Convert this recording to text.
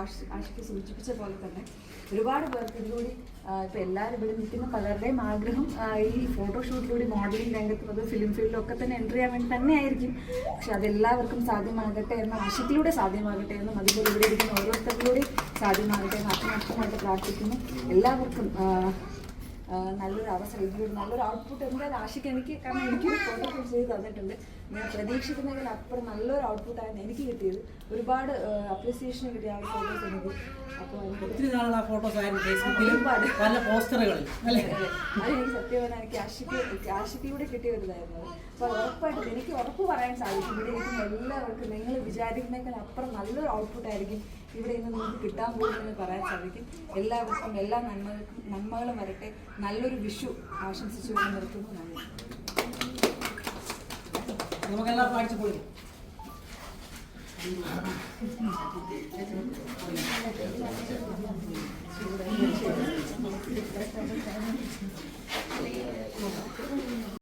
ആഷിക്ക് സൂചിപ്പിച്ച പോലെ തന്നെ ഒരുപാട് പേർക്ക് ഇതിലൂടെ ഇപ്പം എല്ലാവരും ഇവിടെ നിൽക്കുന്ന പലരുടെയും ആഗ്രഹം ഈ ഫോട്ടോഷൂട്ടിലൂടെ മോഡലിംഗ് രംഗത്തും അത് ഫിലിം ഫീൽഡിലും ഒക്കെ തന്നെ എൻട്രി ചെയ്യാൻ വേണ്ടി തന്നെയായിരിക്കും. പക്ഷെ അതെല്ലാവർക്കും സാധ്യമാകട്ടെ എന്നും ആഷിക്കിലൂടെ സാധ്യമാകട്ടെ എന്നും അതുപോലെ ഇവിടെ ഇരിക്കുന്ന ഓരോരുത്തരിലൂടെ സാധ്യമാകട്ടെ എന്ന് ആത്മാർത്ഥമായിട്ട് പ്രാർത്ഥിക്കുന്നു. എല്ലാവർക്കും നല്ലൊരു അവസരം, ഇതിലൂടെ നല്ലൊരു ഔട്ട്പുട്ട് എന്തായാലും ആഷിക്ക് എനിക്ക്, കാരണം എനിക്കൊരു ഫോട്ടോഷൂട്ട് ചെയ്ത് തന്നിട്ടുണ്ട്. ഞാൻ പ്രതീക്ഷിക്കുന്നതിൽ അപ്പുറം നല്ലൊരു ഔട്ട്പുട്ടായിരുന്നു എനിക്ക് കിട്ടിയത്. ഒരുപാട് അപ്രിസിയേഷൻ കിട്ടിയ ആ ഫോട്ടോസ് എനിക്ക്. അപ്പോൾ ഒരുപാട് അതെനിക്ക് സത്യം പറഞ്ഞാൽ എനിക്ക് ആഷിക്കിലൂടെ കിട്ടിയ ഒരു ഇതായിരുന്നു. അപ്പോൾ ഉറപ്പായിട്ടും എനിക്ക് ഉറപ്പ് പറയാൻ സാധിക്കും ഇവിടെ ഇരിക്കുന്ന എല്ലാവർക്കും നിങ്ങൾ വിചാരിക്കുന്നതിനേക്കാൾ അപ്പുറം നല്ലൊരു ഔട്ട്പുട്ടായിരിക്കും ഇവിടെ ഇന്ന് നിങ്ങൾക്ക് കിട്ടാൻ പോകുമെന്ന് പറയാൻ സാധിക്കും. എല്ലാവർക്കും എല്ലാ നന്മകളും വരട്ടെ. നല്ലൊരു വിഷു ആശംസിച്ചു നിർത്തുന്നു. നന്ദി. നമുക്കെല്ലാവർക്കും അടിച്ചു പോയി.